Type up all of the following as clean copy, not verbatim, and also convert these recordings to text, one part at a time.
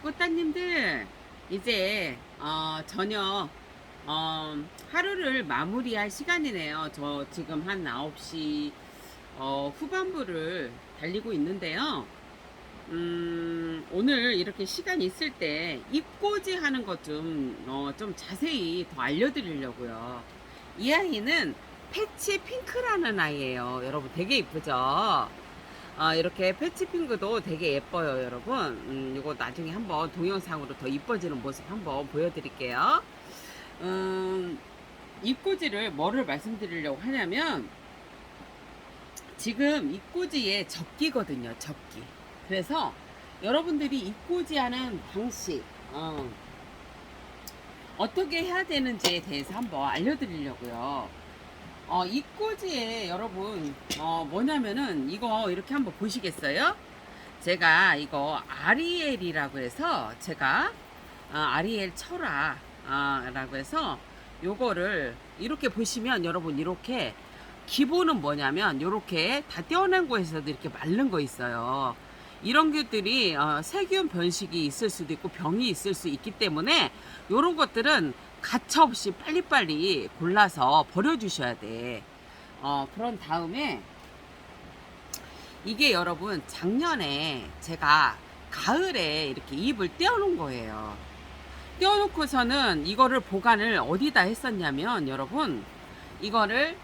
꽃다님들 이제 저녁 하루를 마무리할 시간이네요. 저 지금 한 9시 후반부를 달리고 있는데요. 오늘 이렇게 시간 있을 때 입꼬지 하는 것 좀 자세히 더 알려드리려고요. 이 아이는 패치 핑크라는 아이예요. 여러분 되게 이쁘죠? 이렇게 패치핑크도 되게 예뻐요, 여러분. 이거 나중에 한번 동영상으로 더 이뻐지는 모습 한번 보여드릴게요. 입꼬지를 뭐를 말씀드리려고 하냐면, 지금 입꼬지의 접기거든요, 접기. 그래서 여러분들이 입꼬지 하는 방식, 어떻게 해야 되는지에 대해서 한번 알려드리려고요. 입꼬지에 여러분 뭐냐면은 이거 이렇게 한번 보시겠어요? 제가 이거 아리엘이라고 해서 제가 아리엘 철화 라고 해서 요거를 이렇게 보시면 여러분 이렇게 기본은 뭐냐면 요렇게 다 떼어낸 거에서도 이렇게 마른 거 있어요. 이런 것들이 세균 변식이 있을 수도 있고 병이 있을 수 있기 때문에 요런 것들은 가차없이 빨리빨리 골라서 버려주셔야 돼. 그런 다음에 이게 여러분 작년에 제가 가을에 이렇게 잎을 떼어놓은 거예요. 떼어놓고서는 이거를 보관을 어디다 했었냐면 여러분 이거를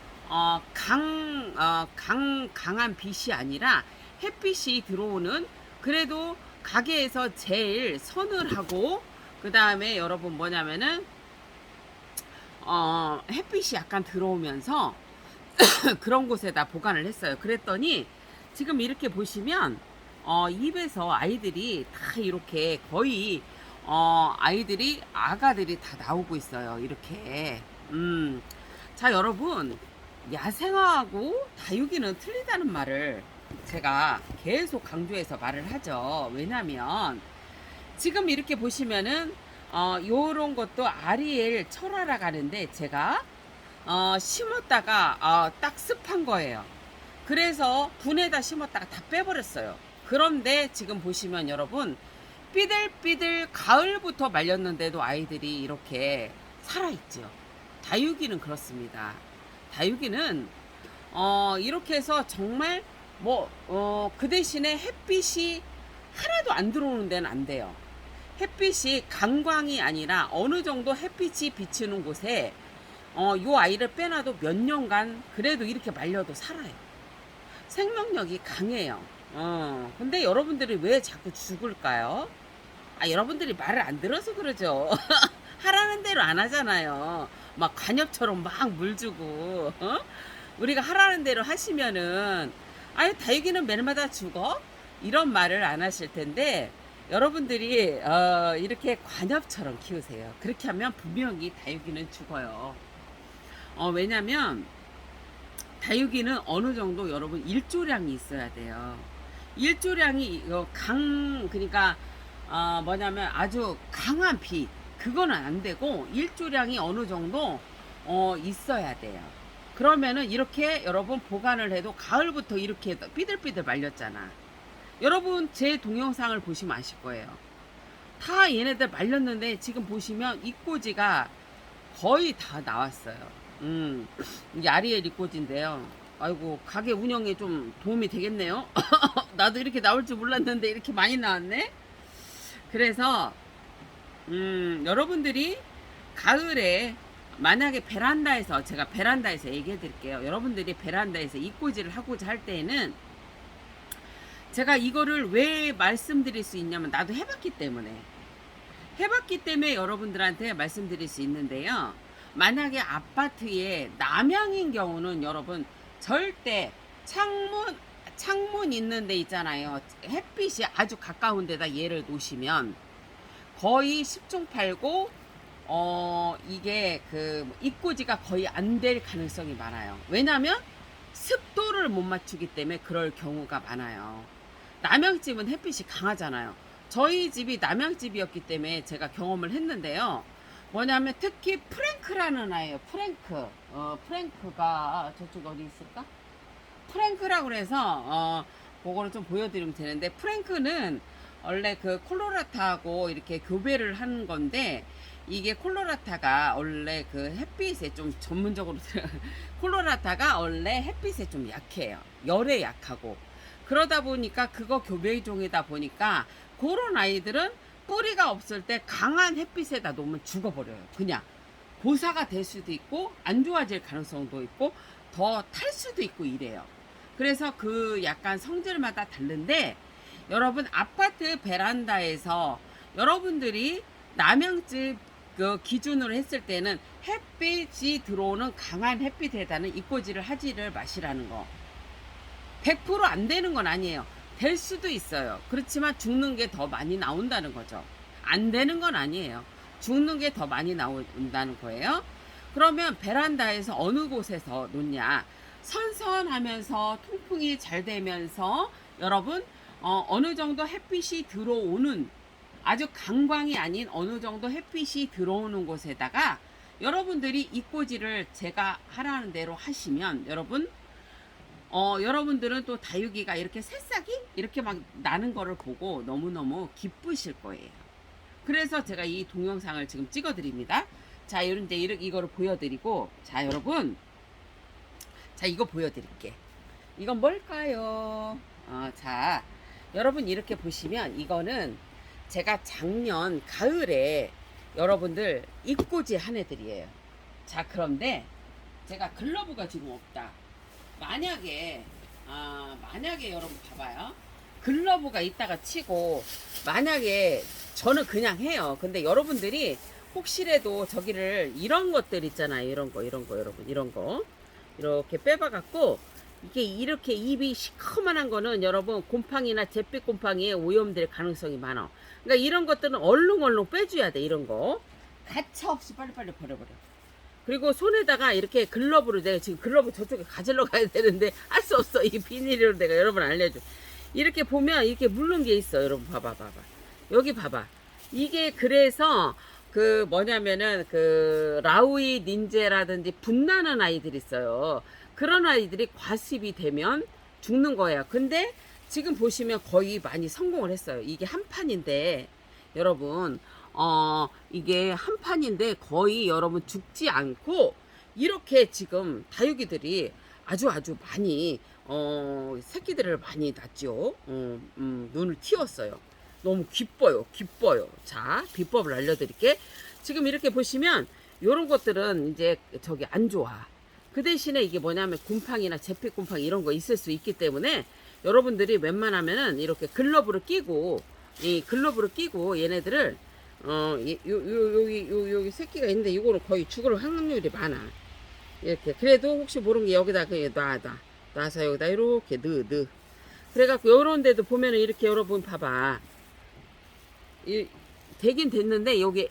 강한 빛이 아니라 햇빛이 들어오는 그래도 가게에서 제일 서늘하고 그 다음에 여러분 뭐냐면은 햇빛이 약간 들어오면서 그런 곳에다 보관을 했어요. 그랬더니 지금 이렇게 보시면 입에서 아이들이 다 이렇게 거의 아이들이 아가들이 다 나오고 있어요. 이렇게 자 여러분 야생화하고 다육이는 틀리다는 말을 제가 계속 강조해서 말을 하죠. 왜냐면 지금 이렇게 보시면은 요런 것도 아리엘 철화라 가는데 제가 심었다가 딱 습한 거예요. 그래서 분에다 심었다가 다 빼버렸어요. 그런데 지금 보시면 여러분 삐들삐들 가을부터 말렸는데도 아이들이 이렇게 살아있죠. 다육이는 그렇습니다. 다육이는 이렇게 해서 정말 그 대신에 햇빛이 하나도 안 들어오는 데는 안 돼요. 햇빛이 강광이 아니라 어느 정도 햇빛이 비치는 곳에 요 아이를 빼놔도 몇 년간 그래도 이렇게 말려도 살아요. 생명력이 강해요. 근데 여러분들이 왜 자꾸 죽을까요? 여러분들이 말을 안 들어서 그러죠. 하라는 대로 안 하잖아요. 막 관엽처럼 막 물 주고 우리가 하라는 대로 하시면은 다육이는 매일마다 죽어? 이런 말을 안 하실 텐데 여러분들이 이렇게 관엽처럼 키우세요. 그렇게 하면 분명히 다육이는 죽어요. 왜냐면 다육이는 어느 정도 여러분 일조량이 있어야 돼요. 일조량이 그러니까 뭐냐면 아주 강한 빛 그거는 안 되고 일조량이 어느 정도 있어야 돼요. 그러면은 이렇게 여러분 보관을 해도 가을부터 이렇게 삐들삐들 말렸잖아. 여러분 제 동영상을 보시면 아실 거예요. 다 얘네들 말렸는데 지금 보시면 입꼬지가 거의 다 나왔어요. 이게 아리엘 입꼬지인데요. 아이고 가게 운영에 좀 도움이 되겠네요. 나도 이렇게 나올 줄 몰랐는데 이렇게 많이 나왔네. 그래서 여러분들이 가을에 만약에 베란다에서 제가 베란다에서 얘기해 드릴게요. 여러분들이 베란다에서 입꼬지를 하고자 할 때에는 제가 이거를 왜 말씀드릴 수 있냐면 나도 해봤기 때문에 여러분들한테 말씀드릴 수 있는데요. 만약에 아파트에 남향인 경우는 여러분 절대 창문 있는 데 있잖아요. 햇빛이 아주 가까운 데다 얘를 놓으시면 거의 10중 8구 이게 그 입꼬지가 거의 안 될 가능성이 많아요. 왜냐면 습도를 못 맞추기 때문에 그럴 경우가 많아요. 남양집은 햇빛이 강하잖아요. 저희 집이 남양집이었기 때문에 제가 경험을 했는데요. 뭐냐면 특히 프랭크라는 아이예요. 프랭크가 저쪽 어디 있을까? 프랭크라고 해서 그거를 좀 보여드리면 되는데 프랭크는 원래 그 콜로라타하고 이렇게 교배를 하는 건데, 이게 콜로라타가 원래 그 햇빛에 좀 전문적으로 콜로라타가 원래 햇빛에 좀 약해요. 열에 약하고. 그러다 보니까 그거 교배종이다 보니까 그런 아이들은 뿌리가 없을 때 강한 햇빛에다 놓으면 죽어버려요. 그냥 고사가 될 수도 있고 안 좋아질 가능성도 있고 더 탈 수도 있고 이래요. 그래서 그 약간 성질마다 다른데, 여러분 아파트 베란다에서 여러분들이 남양집 그 기준으로 했을 때는 햇빛이 들어오는 강한 햇빛에다는 이꼬지를 하지를 마시라는 거. 100% 안 되는 건 아니에요. 될 수도 있어요. 그렇지만 죽는 게 더 많이 나온다는 거죠. 안 되는 건 아니에요. 죽는 게 더 많이 나온다는 거예요. 그러면 베란다에서 어느 곳에서 놓냐? 선선하면서 통풍이 잘 되면서 여러분 어느 정도 햇빛이 들어오는, 아주 강광이 아닌 어느 정도 햇빛이 들어오는 곳에다가 여러분들이 이꼬지를 제가 하라는 대로 하시면 여러분들은 또 다육이가 이렇게 새싹이 이렇게 막 나는 거를 보고 너무너무 기쁘실 거예요. 그래서 제가 이 동영상을 지금 찍어 드립니다. 자, 이제 이거를 보여드리고, 자, 여러분, 자, 이거 보여드릴게. 이건 뭘까요? 자, 여러분 이렇게 보시면 이거는 제가 작년 가을에 여러분들 입꼬지 한 애들이에요. 자, 그런데 제가 글러브가 지금 없다. 만약에 여러분 봐봐요. 글러브가 있다가 치고, 만약에 저는 그냥 해요. 근데 여러분들이 혹시라도 저기를 이런 것들 있잖아요. 이런 거 여러분, 이런 거 이렇게 빼봐 갖고, 이게 이렇게 입이 시커먼한 거는 여러분 곰팡이나 잿빛 곰팡이에 오염될 가능성이 많아. 그러니까 이런 것들은 얼른 빼줘야 돼. 이런 거 가차 없이 빨리빨리 버려버려. 그리고 손에다가 이렇게 글러브를, 내가 지금 글러브 저쪽에 가지러 가야 되는데 할 수 없어. 이 비닐로 내가 여러분 알려줘. 이렇게 보면 이렇게 물른 게 있어. 여러분 봐봐. 여기 봐봐. 이게 그래서 그 뭐냐면은 그 라우이 닌제라든지 분나는 아이들이 있어요. 그런 아이들이 과습이 되면 죽는 거예요. 근데 지금 보시면 거의 많이 성공을 했어요. 이게 한 판인데 여러분 이게 한 판인데 거의 여러분 죽지 않고 이렇게 지금 다육이들이 아주 많이 새끼들을 많이 낳죠. 눈을 틔웠어요. 너무 기뻐요. 자, 비법을 알려드릴게. 지금 이렇게 보시면 요런 것들은 이제 저기 안 좋아. 그 대신에 이게 뭐냐면 곰팡이나 잿빛 곰팡이 이런 거 있을 수 있기 때문에 여러분들이 웬만하면은 이렇게 글러브를 끼고, 얘네들을 여기 새끼가 있는데 이거는 거의 죽을 확률이 많아. 이렇게 그래도 혹시 모르는 게 여기다 그냥 놔서 여기다 이렇게 넣어. 그래갖고 요런 데도 보면은 이렇게 여러분 봐봐. 되긴 됐는데 여기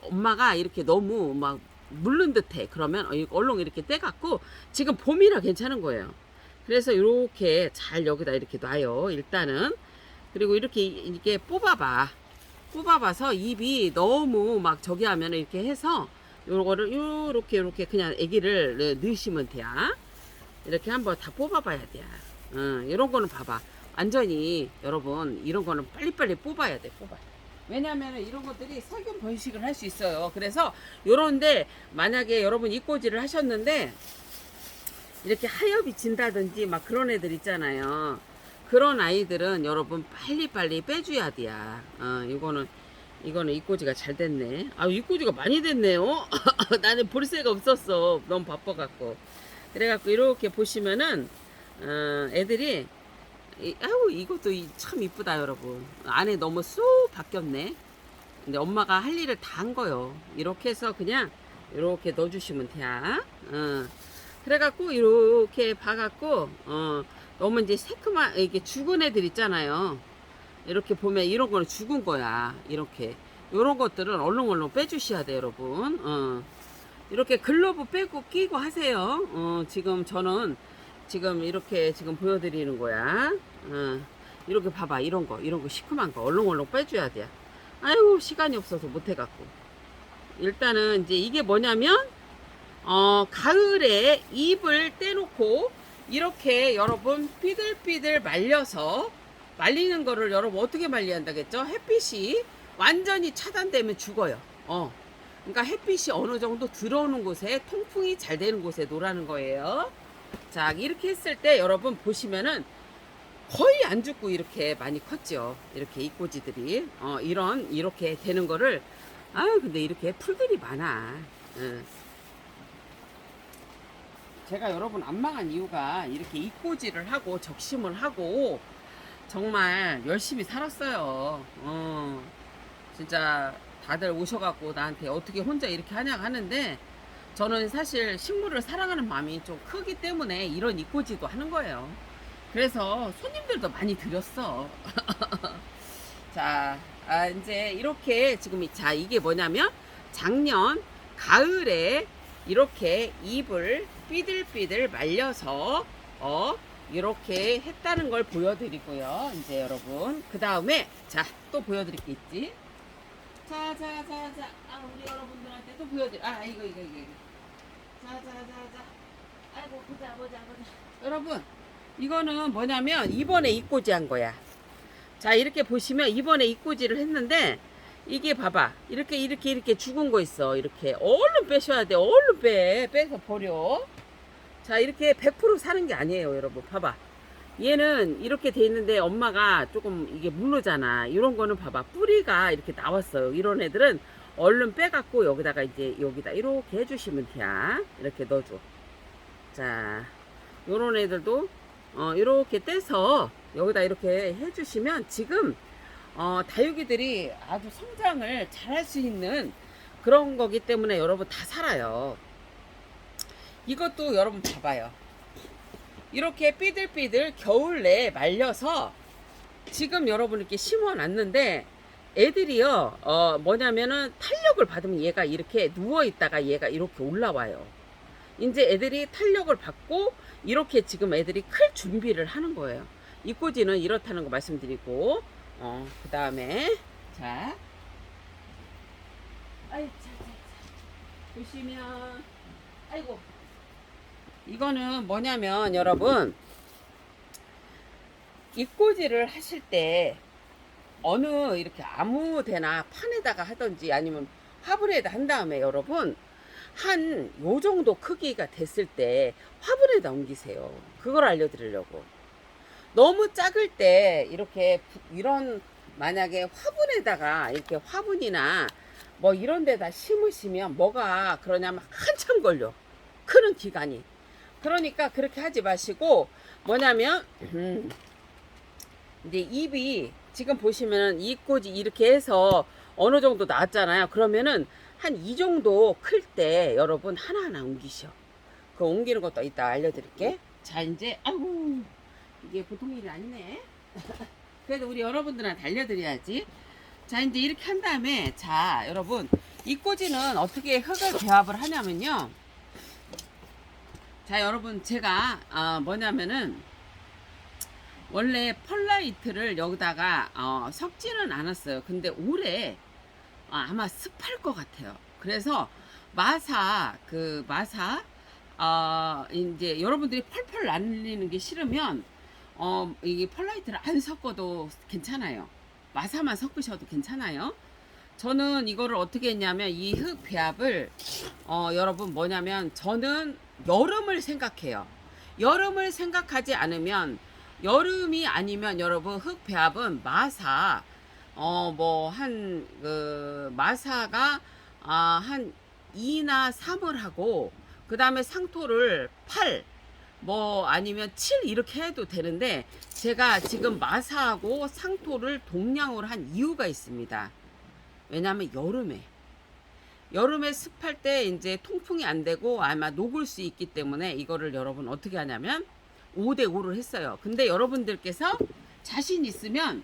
엄마가 이렇게 너무 막 물른 듯해. 그러면 얼른 이렇게 떼갖고, 지금 봄이라 괜찮은 거예요. 그래서 이렇게 잘 여기다 이렇게 놔요. 일단은. 그리고 이렇게 뽑아봐서 입이 너무 막 저기 하면 이렇게 해서 요거를 요렇게 그냥 애기를 넣으시면 돼요. 이렇게 한번 다 뽑아봐야 돼. 이런 거는 봐봐. 완전히 여러분 이런 거는 빨리빨리 뽑아야 돼. 왜냐하면 이런 것들이 세균 번식을 할 수 있어요. 그래서 요런데 만약에 여러분 이꼬지를 하셨는데 이렇게 하엽이 진다든지 막 그런 애들 있잖아요. 그런 아이들은 여러분 빨리빨리 빼줘야 돼요. 이거는 이꼬지가 잘 됐네. 이꼬지가 많이 됐네요. 나는 볼 새가 없었어. 너무 바빠갖고. 그래갖고 이렇게 보시면은 애들이 이것도 참 이쁘다 여러분. 안에 너무 쏙 바뀌었네. 근데 엄마가 할 일을 다 한 거요. 이렇게 해서 그냥 이렇게 넣어주시면 돼요. 그래갖고 이렇게 봐갖고 너무 이제 새콤한 이게 죽은 애들 있잖아요. 이렇게 보면 이런 거는 죽은 거야. 이렇게 요런 것들은 얼른 빼주셔야 돼요 여러분. 이렇게 글러브 빼고 끼고 하세요. 지금 저는 지금 이렇게 지금 보여드리는 거야. 이렇게 봐봐. 이런 거 시큼한 거 얼른 빼줘야 돼. 아이고 시간이 없어서 못해갖고. 일단은 이제 이게 뭐냐면 가을에 잎을 떼놓고 이렇게 여러분 삐들삐들 말려서 말리는 거를 여러분 어떻게 말려야 한다겠죠? 햇빛이 완전히 차단되면 죽어요. 그러니까 햇빛이 어느 정도 들어오는 곳에 통풍이 잘 되는 곳에 놓으라는 거예요. 자, 이렇게 했을 때 여러분 보시면은 거의 안 죽고 이렇게 많이 컸죠. 이렇게 이꼬지들이 이렇게 되는 거를 근데 이렇게 풀들이 많아. 응. 제가 여러분 안 망한 이유가 이렇게 이꼬지를 하고 적심을 하고 정말 열심히 살았어요. 진짜 다들 오셔갖고 나한테 어떻게 혼자 이렇게 하냐 하는데 저는 사실 식물을 사랑하는 마음이 좀 크기 때문에 이런 이꼬지도 하는 거예요. 그래서 손님들도 많이 드렸어. 자, 이제 이렇게 지금 자 이게 뭐냐면 작년 가을에 이렇게 잎을 삐들삐들 말려서 이렇게 했다는 걸 보여드리고요. 이제 여러분 그 다음에 자 또 보여드릴 게 있지. 자, 우리 여러분들한테 또 보여드릴. 이거. 자. 아이고 보자. 여러분 이거는 뭐냐면 이번에 이꼬지 한 거야. 자 이렇게 보시면 이번에 이꼬지를 했는데 이게 봐봐 이렇게 죽은 거 있어. 이렇게 얼른 빼셔야 돼. 얼른 빼서 버려. 자 이렇게 100% 사는 게 아니에요. 여러분 봐봐 얘는 이렇게 돼 있는데 엄마가 조금 이게 물르잖아. 이런 거는 봐봐 뿌리가 이렇게 나왔어요. 이런 애들은 얼른 빼갖고 여기다가 이제 여기다 이렇게 해주시면 돼. 이렇게 넣어줘. 자 요런 애들도 이렇게 떼서 여기다 이렇게 해주시면 지금 다육이들이 아주 성장을 잘 할 수 있는 그런 거기 때문에 여러분 다 살아요. 이것도 여러분 봐봐요. 이렇게 삐들삐들 겨울 내에 말려서 지금 여러분 이렇게 심어 놨는데 애들이요 뭐냐면은 탄력을 받으면 얘가 이렇게 누워 있다가 얘가 이렇게 올라와요. 이제 애들이 탄력을 받고 이렇게 지금 애들이 클 준비를 하는 거예요. 이꼬지는 이렇다는 거 말씀드리고 그 다음에 자 보시면 아이고 이거는 뭐냐면 여러분 이꼬지를 하실 때 어느 이렇게 아무 데나 판에다가 하든지 아니면 화분에다 한 다음에 여러분 한 요 정도 크기가 됐을 때 화분에다 옮기세요. 그걸 알려드리려고. 너무 작을 때 이렇게 이런 만약에 화분에다가 이렇게 화분이나 뭐 이런 데다 심으시면 뭐가 그러냐면 한참 걸려. 크는 기간이. 그러니까 그렇게 하지 마시고 뭐냐면 이제 잎이 지금 보시면은 이 꽃이 이렇게 해서 어느 정도 나왔잖아요. 그러면은 한 이 정도 클 때 여러분 하나하나 옮기셔. 그 옮기는 것도 이따 알려드릴게. 자 이제 아이고 이게 보통 일이 아니네. 그래도 우리 여러분들한테 알려드려야지. 자 이제 이렇게 한 다음에 자 여러분 이 꼬지는 어떻게 흙을 배합을 하냐면요. 자 여러분 제가 뭐냐면은 원래 펄라이트를 여기다가 섞지는 않았어요. 근데 올해 아마 습할 것 같아요. 그래서 마사 이제 여러분들이 펄펄 날리는 게 싫으면 이게 펄라이트를 안 섞어도 괜찮아요. 마사만 섞으셔도 괜찮아요. 저는 이거를 어떻게 했냐면 이 흙 배합을 여러분 뭐냐면 저는 여름을 생각해요. 여름을 생각하지 않으면 여름이 아니면 여러분 흙 배합은 마사 마사가 한 2나 3을 하고 그 다음에 상토를 8 아니면 7 이렇게 해도 되는데 제가 지금 마사하고 상토를 동량으로 한 이유가 있습니다. 왜냐하면 여름에 습할 때 이제 통풍이 안 되고 아마 녹을 수 있기 때문에 이거를 여러분 어떻게 하냐면 5대 5를 했어요. 근데 여러분들께서 자신 있으면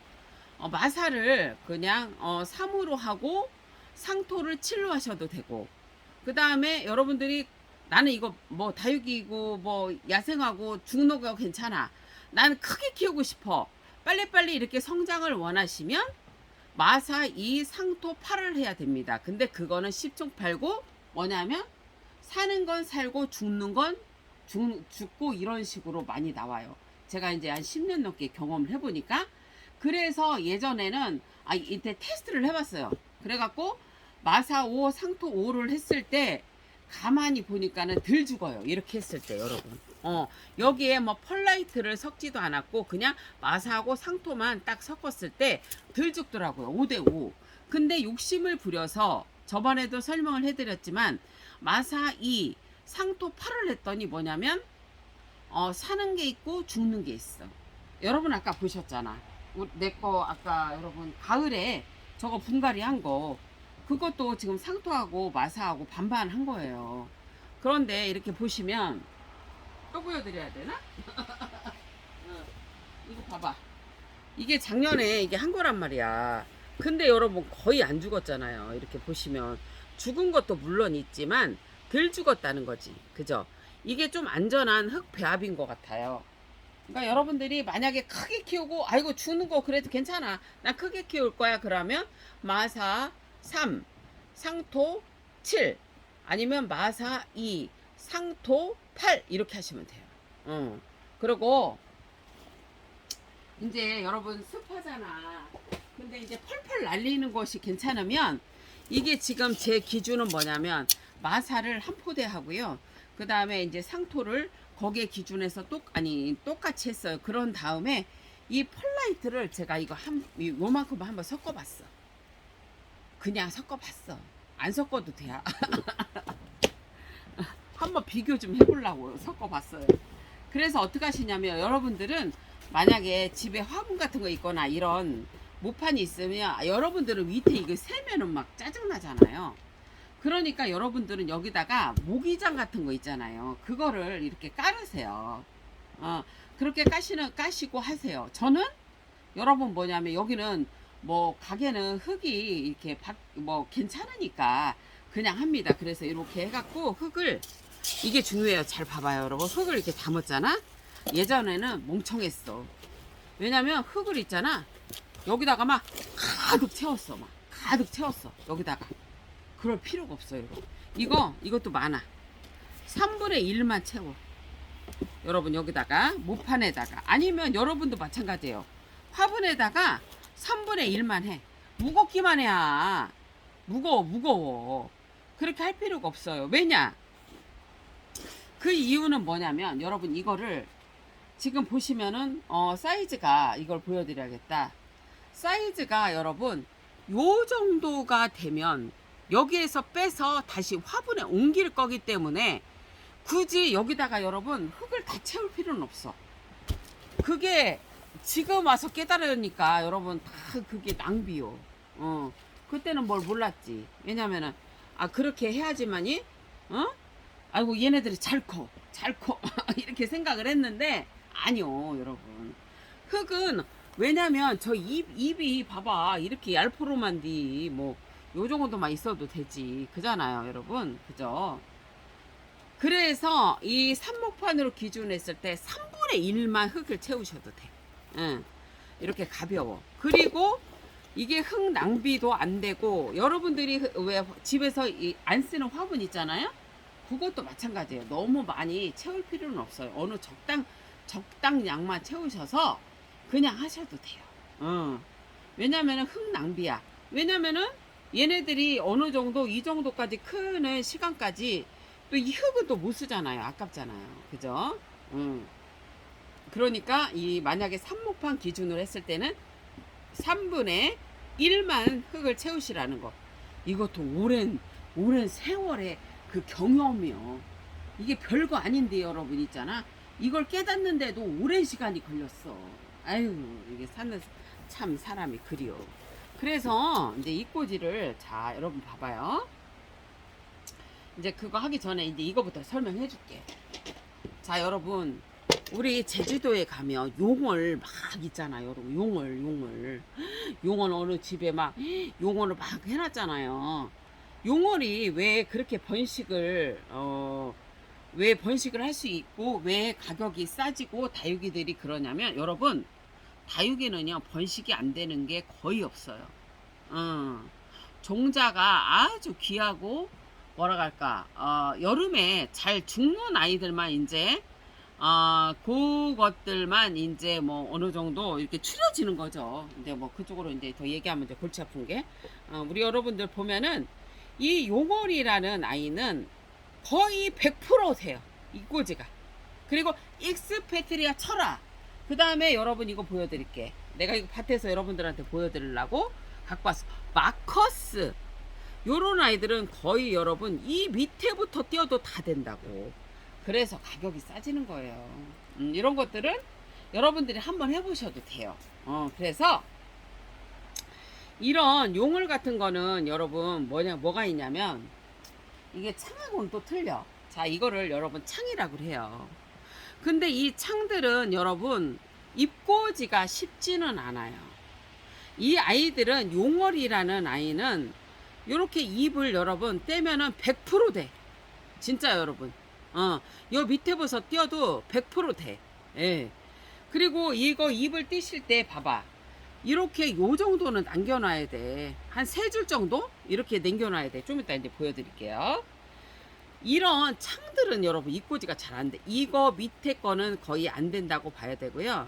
마사를 그냥 3으로 하고 상토를 7로 하셔도 되고 그 다음에 여러분들이 나는 이거 뭐 다육이고 뭐 야생하고 중노가 괜찮아. 나는 크게 키우고 싶어. 빨리빨리 이렇게 성장을 원하시면 마사 2 상토 8을 해야 됩니다. 근데 그거는 10종8고 뭐냐면 사는 건 살고 죽는 건 죽고 이런 식으로 많이 나와요. 제가 이제 한 10년 넘게 경험을 해보니까 그래서 예전에는 이때 테스트를 해봤어요. 그래갖고 마사 5, 상토 5를 했을 때 가만히 보니까는 덜 죽어요. 이렇게 했을 때 여러분. 여기에 뭐 펄라이트를 섞지도 않았고 그냥 마사하고 상토만 딱 섞었을 때 덜 죽더라고요. 5대5. 근데 욕심을 부려서 저번에도 설명을 해드렸지만 마사 2, 상토 8을 했더니 뭐냐면 사는 게 있고 죽는 게 있어. 여러분 아까 보셨잖아. 내 거 아까 여러분 가을에 저거 분갈이 한 거 그것도 지금 상토하고 마사하고 반반 한 거예요. 그런데 이렇게 보시면 또 보여드려야 되나? 이거 봐봐. 이게 작년에 이게 한 거란 말이야. 근데 여러분 거의 안 죽었잖아요. 이렇게 보시면 죽은 것도 물론 있지만 덜 죽었다는 거지. 그죠? 이게 좀 안전한 흙 배합인 것 같아요. 그러니까 여러분들이 만약에 크게 키우고 아이고 죽는 거 그래도 괜찮아. 나 크게 키울 거야. 그러면 마사 3, 상토 7 아니면 마사 2, 상토 8 이렇게 하시면 돼요. 그리고 이제 여러분 습하잖아. 근데 이제 펄펄 날리는 것이 괜찮으면 이게 지금 제 기준은 뭐냐면 마사를 한 포대 하고요. 그 다음에 이제 상토를 거기에 기준에서 똑같이 했어요. 그런 다음에 이 펄라이트를 제가 이거 요만큼 한번 섞어봤어. 그냥 섞어봤어. 안 섞어도 돼요. 한번 비교 좀 해보려고 섞어봤어요. 그래서 어떻게 하시냐면 여러분들은 만약에 집에 화분 같은 거 있거나 이런 모판이 있으면 여러분들은 밑에 이거 세면은 막 짜증나잖아요. 그러니까 여러분들은 여기다가 모기장 같은 거 있잖아요. 그거를 이렇게 깔으세요. 그렇게 까시고 하세요. 저는 여러분 뭐냐면 여기는 뭐 가게는 흙이 이렇게 뭐 괜찮으니까 그냥 합니다. 그래서 이렇게 해갖고 흙을 이게 중요해요. 잘 봐봐요, 여러분. 흙을 이렇게 담았잖아. 예전에는 멍청했어. 왜냐면 흙을 있잖아. 여기다가 막 가득 채웠어. 막 가득 채웠어. 여기다가. 그럴 필요가 없어요. 이것도 많아. 3분의 1만 채워. 여러분 여기다가 모판에다가 아니면 여러분도 마찬가지예요. 화분에다가 3분의 1만 해. 무겁기만 해야. 무거워. 그렇게 할 필요가 없어요. 왜냐? 그 이유는 뭐냐면 여러분 이거를 지금 보시면은 사이즈가 이걸 보여드려야겠다. 사이즈가 여러분 요 정도가 되면 여기에서 빼서 다시 화분에 옮길 거기 때문에 굳이 여기다가 여러분 흙을 다 채울 필요는 없어. 그게 지금 와서 깨달으니까 여러분 다 그게 낭비요. 그때는 뭘 몰랐지. 왜냐면은 그렇게 해야지만이 아이고 얘네들이 잘 커 이렇게 생각을 했는데 아니요 여러분. 흙은 왜냐면 저 잎이 봐봐 이렇게 얄포로만디 뭐 요 정도만 있어도 되지 그잖아요 여러분. 그죠? 그래서 이 삽목판으로 기준했을 때 3분의 1만 흙을 채우셔도 돼. 이렇게 가벼워. 그리고 이게 흙 낭비도 안 되고 여러분들이 왜 집에서 안 쓰는 화분 있잖아요. 그것도 마찬가지예요. 너무 많이 채울 필요는 없어요. 어느 적당 양만 채우셔서 그냥 하셔도 돼요. 왜냐면은 흙 낭비야. 왜냐면은 얘네들이 어느 정도 이 정도까지 크는 시간까지 또 이 흙은 또 못 쓰잖아요. 아깝잖아요. 그죠? 그러니까 이 만약에 삽목판 기준으로 했을 때는 3분의 1만 흙을 채우시라는 거. 이것도 오랜 세월의 그 경험이요. 이게 별거 아닌데 여러분 있잖아. 이걸 깨닫는데도 오랜 시간이 걸렸어. 아유 이게 사는 참 사람이 그리워. 그래서 이제 이 꽂이를 자 여러분 봐봐요. 이제 그거 하기 전에 이제 이거부터 설명해 줄게. 자 여러분 우리 제주도에 가면 용월 막 있잖아요 여러분. 용월 어느 집에 막 용월을 막 해놨잖아요. 용월이 왜 그렇게 왜 번식을 할 수 있고 왜 가격이 싸지고 다육이들이 그러냐면 여러분 다육이는요 번식이 안 되는 게 거의 없어요. 종자가 아주 귀하고 뭐라 할까 여름에 잘 죽는 아이들만 이제 그것들만 이제 뭐 어느 정도 이렇게 추려지는 거죠. 근데 뭐 그쪽으로 이제 더 얘기하면 이제 골치 아픈 게, 우리 여러분들 보면은 이 용월이라는 아이는 거의 100% 돼요. 이꼬지가. 그리고 익스페트리아 철화. 그 다음에 여러분 이거 보여드릴게. 내가 이거 밭에서 여러분들한테 보여드리려고 갖고 왔어. 마커스. 요런 아이들은 거의 여러분 이 밑에부터 띄어도 다 된다고. 그래서 가격이 싸지는 거예요. 이런 것들은 여러분들이 한번 해보셔도 돼요. 그래서 이런 용을 같은 거는 여러분 뭐가 있냐면 이게 창하고는 또 틀려. 자, 이거를 여러분 창이라고 해요. 근데 이 창들은 여러분 입꼬지가 쉽지는 않아요. 이 아이들은 용월이라는 아이는 이렇게 잎을 여러분 떼면은 100% 돼. 진짜 여러분. 요 밑에 버섯 띄어도 100% 돼. 예. 그리고 이거 잎을 띄실 때 봐봐. 이렇게 요 정도는 남겨놔야 돼. 한 3줄 정도? 이렇게 남겨놔야 돼. 좀 이따 이제 보여드릴게요. 이런 창들은 여러분 입꼬지가 잘 안 돼. 이거 밑에 거는 거의 안 된다고 봐야 되고요.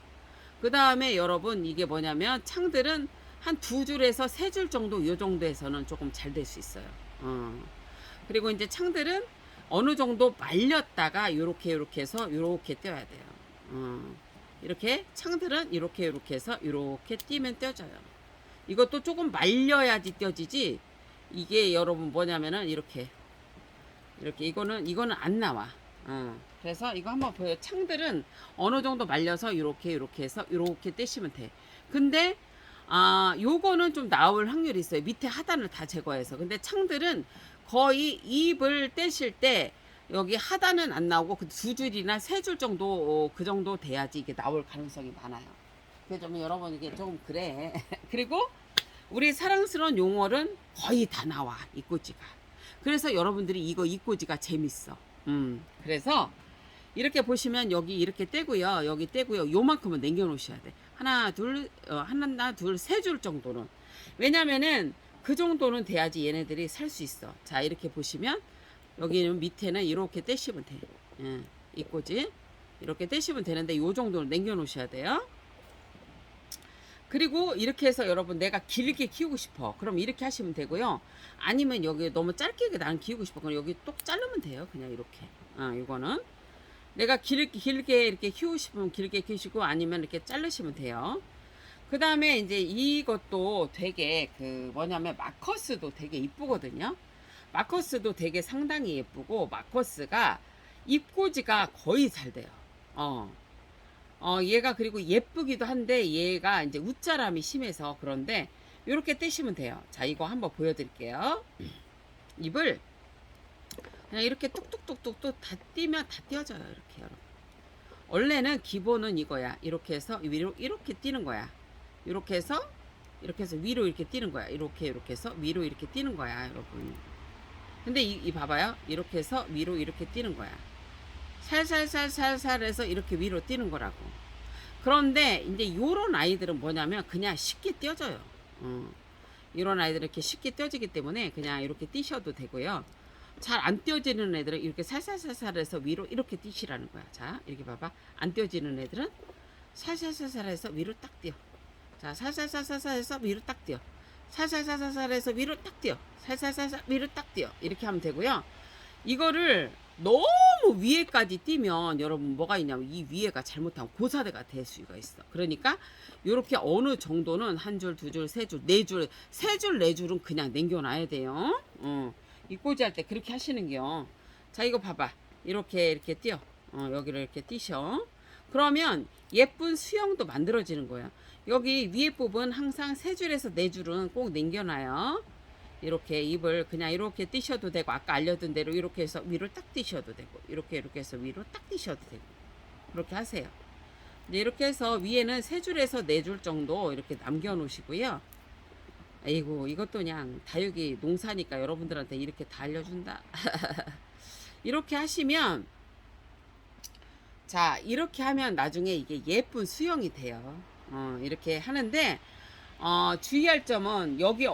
그 다음에 여러분 이게 뭐냐면 창들은 한 2줄에서 3줄 정도 요 정도에서는 조금 잘 될 수 있어요. 그리고 이제 창들은 어느 정도 말렸다가 요렇게 해서 요렇게 떼어야 돼요. 이렇게 창들은 이렇게 해서 이렇게 띄면 떼져요. 이것도 조금 말려야지 떼지지. 이게 여러분 뭐냐면은 이렇게 이거는 안 나와. 그래서 이거 한번 보여. 창들은 어느 정도 말려서 이렇게 해서 이렇게 떼시면 돼. 근데 요거는 좀 나올 확률이 있어요. 밑에 하단을 다 제거해서. 근데 창들은 거의 잎을 떼실 때 여기 하단은 안 나오고 그 2줄이나 3줄 정도 그 정도 돼야지 이게 나올 가능성이 많아요. 그래서 좀 여러분 이게 좀 그래. 그리고 우리 사랑스러운 용월은 거의 다 나와 이꼬지가. 그래서 여러분들이 이거 이꼬지가 재밌어. 그래서 이렇게 보시면 여기 이렇게 떼고요. 여기 떼고요. 요만큼은 남겨 놓으셔야 돼. 하나, 둘, 3줄 정도는. 왜냐면은 그 정도는 돼야지 얘네들이 살 수 있어. 자, 이렇게 보시면 여기는 밑에는 이렇게 떼시면 돼. 예, 이꼬지. 이렇게 떼시면 되는데 요 정도는 남겨 놓으셔야 돼요. 그리고 이렇게 해서 여러분 내가 길게 키우고 싶어. 그럼 이렇게 하시면 되고요. 아니면 여기 너무 짧게 나는 키우고 싶어. 그럼 여기 똑 자르면 돼요. 그냥 이렇게. 이거는 내가 길게 이렇게 키우고 싶으면 길게 키우시고 아니면 이렇게 자르시면 돼요. 그 다음에 이제 이것도 되게 그 뭐냐면 마커스도 되게 이쁘거든요. 마커스도 되게 상당히 예쁘고 마커스가 입꼬지가 거의 잘 돼요. 얘가 그리고 예쁘기도 한데 얘가 이제 웃자람이 심해서 그런데 이렇게 떼시면 돼요. 자, 이거 한번 보여드릴게요. 잎을 그냥 이렇게 뚝뚝뚝뚝뚝 다 띄면 다 띄어져요. 이렇게 여러분. 원래는 기본은 이거야. 이렇게 해서 위로 이렇게 띄는 거야. 이렇게 해서 위로 이렇게 띄는 거야. 이렇게 해서 위로 이렇게 띄는 거야, 여러분. 근데 이 봐봐요. 이렇게 해서 위로 이렇게 띄는 거야. 살살살살살 해서 이렇게 위로 띄는 거라고. 그런데 이제 요런 아이들은 뭐냐면 그냥 쉽게 띄어져요. 이런 아이들은 이렇게 쉽게 띄어지기 때문에 그냥 이렇게 띄셔도 되고요. 잘 안 띄어지는 애들은 이렇게 살살살살 해서 위로 이렇게 띄시라는 거야. 자, 이렇게 봐봐. 안 띄어지는 애들은 살살살살 해서 위로 딱 띄어. 자, 살살살살 해서 위로 딱 띄어. 살살살살 해서 위로 딱 띄어. 살살살살 위로 딱 띄어. 이렇게 하면 되고요. 이거를 너무 위에까지 띄면 여러분 뭐가 있냐면 이 위에가 잘못하면 고사대가 될 수가 있어. 그러니까 이렇게 어느 정도는 한 줄, 2줄, 3줄, 4줄, 3줄, 4줄은 그냥 남겨놔야 돼요. 입꼬지 할 때 그렇게 하시는겨. 자, 이거 봐봐. 이렇게 띄어. 여기를 이렇게 띄셔. 그러면 예쁜 수영도 만들어지는 거야. 여기 위에 부분 항상 3줄에서 4줄은 꼭 남겨놔요. 이렇게 잎을 그냥 이렇게 띄셔도 되고 아까 알려준 대로 이렇게 해서 위로 딱 띄셔도 되고 이렇게 해서 위로 딱 띄셔도 되고 그렇게 하세요. 이렇게 해서 위에는 3줄에서 4줄 정도 이렇게 남겨 놓으시고요. 아이고, 이것도 그냥 다육이 농사니까 여러분들한테 이렇게 다 알려준다. 이렇게 하시면, 자, 이렇게 하면 나중에 이게 예쁜 수영이 돼요. 이렇게 하는데 주의할 점은 여기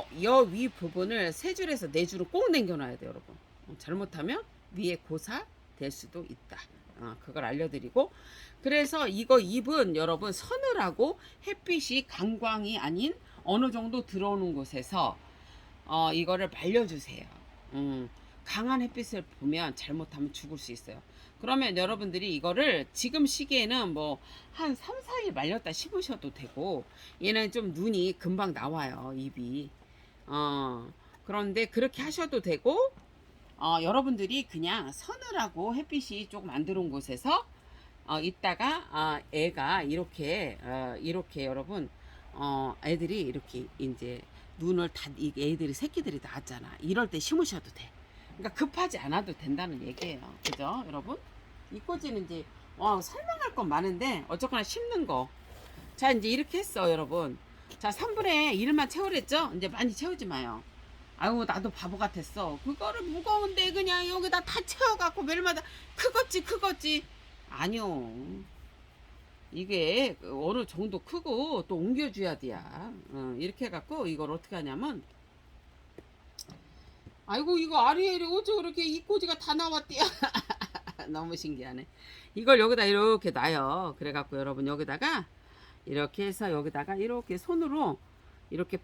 위 부분을 3줄에서 4줄은 꼭 남겨놔야 돼요, 여러분. 잘못하면 위에 고사 될 수도 있다. 그걸 알려드리고, 그래서 이거 잎은 여러분 서늘하고 햇빛이 강광이 아닌 어느 정도 들어오는 곳에서 이거를 말려주세요. 강한 햇빛을 보면 잘못하면 죽을 수 있어요. 그러면 여러분들이 이거를 지금 시기에는 뭐 한 3, 4일 말렸다 심으셔도 되고, 얘는 좀 눈이 금방 나와요, 잎이. 그런데 그렇게 하셔도 되고, 여러분들이 그냥 서늘하고 햇빛이 조금 안 들어온 곳에서 있다가 애가 이렇게 이렇게 여러분 애들이 이렇게 이제 눈을 다 애들이 새끼들이 나왔잖아. 이럴 때 심으셔도 돼. 그러니까 급하지 않아도 된다는 얘기예요. 그죠, 여러분? 이 꽂이는 이제 설명할 건 많은데 어쨌거나 심는 거. 자, 이제 이렇게 했어, 여러분. 자, 3분의 1만 채우랬죠? 이제 많이 채우지 마요. 아유, 나도 바보 같았어. 그거를 무거운데 그냥 여기다 다 채워갖고 매일마다 크겠지. 아니요. 이게 어느 정도 크고 또 옮겨줘야 돼야. 이렇게 해갖고 이걸 어떻게 하냐면, 아이고, 이거 아리엘이 어째 그렇게 이 꼬지가 다 나왔대요. 너무 신기하네. 이걸 여기다 이렇게 놔요. 그래갖고 여러분 여기다가 이렇게 해서 여기다가 이렇게 손으로 이렇게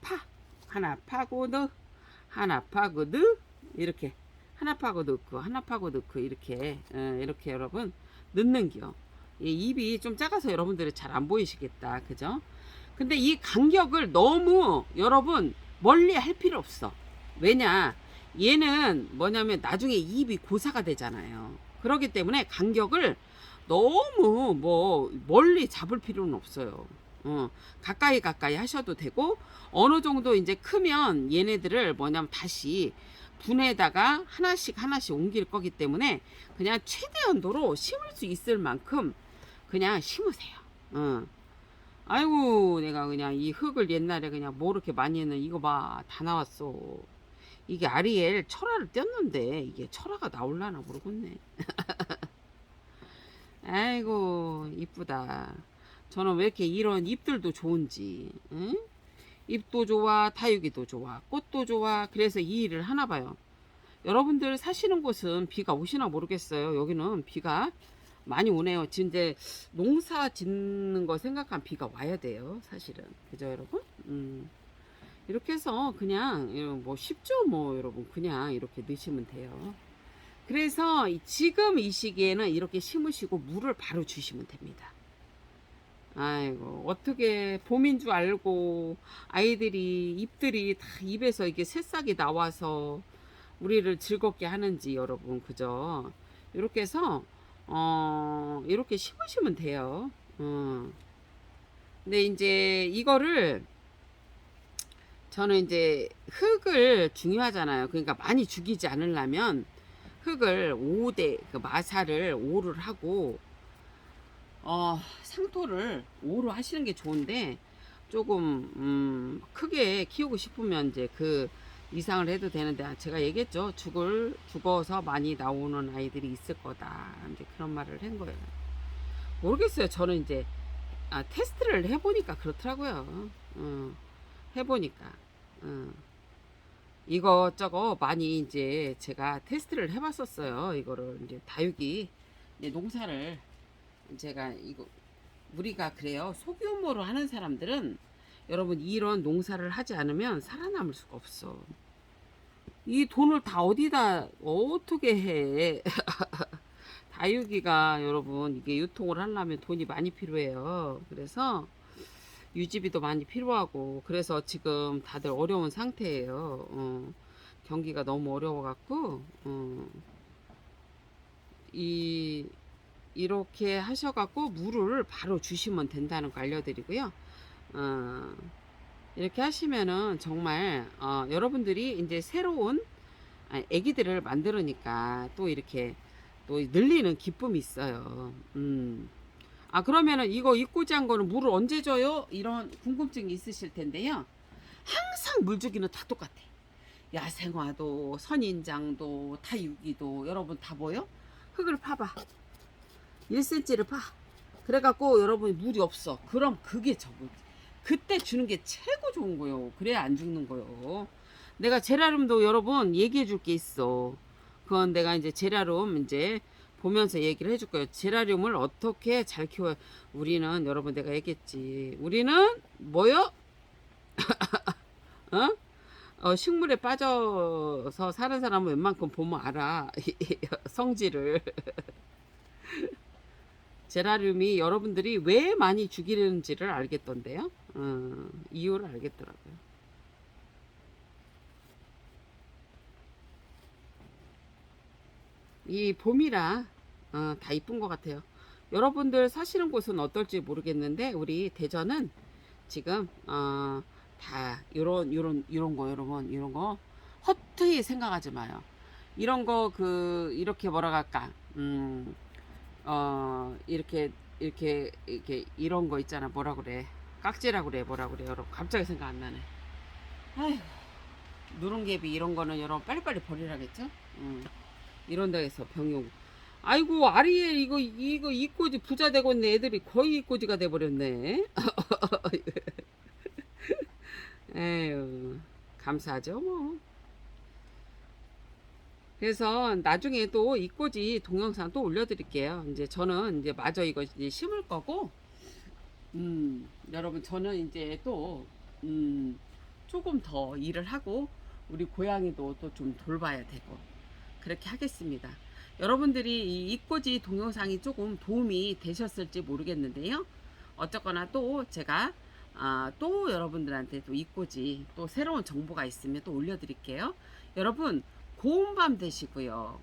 하나 파고 넣어, 하나 파고 넣어, 이렇게 하나 파고 넣고 하나 파고 넣고 이렇게 이렇게 여러분 넣는겨. 이 입이 좀 작아서 여러분들이 잘 안 보이시겠다, 그죠? 근데 이 간격을 너무 여러분 멀리 할 필요 없어. 왜냐, 얘는 뭐냐면 나중에 입이 고사가 되잖아요. 그렇기 때문에 간격을 너무 뭐 멀리 잡을 필요는 없어요. 가까이 하셔도 되고, 어느 정도 이제 크면 얘네들을 뭐냐면 다시 분에다가 하나씩 옮길 거기 때문에 그냥 최대한도로 심을 수 있을 만큼 그냥 심으세요. 아이고, 내가 그냥 이 흙을 옛날에 그냥 뭐 이렇게 많이 했는 이거 봐, 다 나왔어. 이게 아리엘 철화를 뗐는데 이게 철화가 나올라나 모르겠네. 아이고, 이쁘다. 저는 왜 이렇게 이런 잎들도 좋은지, 응? 잎도 좋아, 다육이도 좋아, 꽃도 좋아. 그래서 이 일을 하나 봐요. 여러분들 사시는 곳은 비가 오시나 모르겠어요. 여기는 비가 많이 오네요. 지금 이제 농사 짓는 거 생각하면 비가 와야 돼요, 사실은. 그죠, 여러분? 이렇게 해서 그냥 뭐 쉽죠, 뭐 여러분. 그냥 이렇게 넣으시면 돼요. 그래서 지금 이 시기에는 이렇게 심으시고 물을 바로 주시면 됩니다. 아이고, 어떻게 봄인 줄 알고 아이들이 잎들이 다 입에서 이게 새싹이 나와서 우리를 즐겁게 하는지, 여러분, 그죠? 이렇게 해서 이렇게 심으시면 돼요. 근데 이제 이거를 저는 이제 흙을 중요하잖아요. 그러니까 많이 죽이지 않으려면 흙을 5대 그 마사를 5를 하고 상토를 5로 하시는 게 좋은데, 조금 크게 키우고 싶으면 이제 그 이상을 해도 되는데, 제가 얘기했죠. 죽어서 많이 나오는 아이들이 있을 거다, 이제 그런 말을 한 거예요. 모르겠어요. 저는 이제 테스트를 해보니까 그렇더라고요. 해보니까 이것저것 많이 이제 제가 테스트를 해봤었어요. 이거를 이제 다육이 이제 농사를 제가 이거 우리가 그래요. 소규모로 하는 사람들은 여러분 이런 농사를 하지 않으면 살아남을 수가 없어. 이 돈을 다 어디다 어떻게 해? 다육이가 여러분 이게 유통을 하려면 돈이 많이 필요해요. 그래서 유지비도 많이 필요하고, 그래서 지금 다들 어려운 상태예요. 경기가 너무 어려워갖고 이렇게 하셔갖고 물을 바로 주시면 된다는 거 알려드리고요. 이렇게 하시면은 정말 여러분들이 이제 새로운 애기들을 만들으니까 또 이렇게 또 늘리는 기쁨이 있어요. 그러면은 이거 입고지한 거는 물을 언제 줘요? 이런 궁금증이 있으실 텐데요. 항상 물 주기는 다 똑같아. 야생화도 선인장도 다육이도 여러분 다 뭐요? 흙을 파봐. 1cm를 파. 그래갖고 여러분이 물이 없어. 그럼 그게 저거. 그때 주는 게 최고 좋은 거요. 그래야 안 죽는 거요. 내가 제라늄도 여러분 얘기해 줄 게 있어. 그건 내가 이제 제라늄 이제 보면서 얘기를 해줄 거예요. 제라늄을 어떻게 잘 키워요. 우리는 여러분 내가 얘기했지. 우리는 뭐요? 어? 식물에 빠져서 사는 사람은 웬만큼 보면 알아. 성질을. 제라늄이 여러분들이 왜 많이 죽이는지를 알겠던데요. 이유를 알겠더라고요. 이 봄이라 다 이쁜 것 같아요. 여러분들 사시는 곳은 어떨지 모르겠는데 우리 대전은 지금 다 요런 거 여러분 이런 거 허투루 생각하지 마요. 이런 거 이렇게 뭐라 할까 이렇게 이런 거 있잖아. 뭐라 그래, 깍지라 그래, 뭐라 그래. 여러분 갑자기 생각 안 나네. 아휴, 누룽개비 이런 거는 여러분 빨리빨리 버리라겠죠. 이런 데에서 병이 오고. 아이고 아리엘 이거 이꼬지 부자 되겠네. 애들이 거의 이꼬지가 돼버렸네. 에휴, 감사하죠 뭐. 그래서 나중에 또 이꼬지 동영상 또 올려드릴게요. 이제 저는 이제 마저 이거 이제 심을 거고, 여러분 저는 이제 또 조금 더 일을 하고 우리 고양이도 또 좀 돌봐야 되고 그렇게 하겠습니다. 여러분들이 이 이꼬지 동영상이 조금 도움이 되셨을지 모르겠는데요. 어쨌거나 또 제가 또 여러분들한테 또 이꼬지 또 새로운 정보가 있으면 또 올려드릴게요. 여러분 고운 밤 되시고요.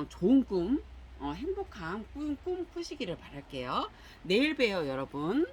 좋은 꿈, 행복한 꿈 꾸시기를 바랄게요. 내일 봬요, 여러분.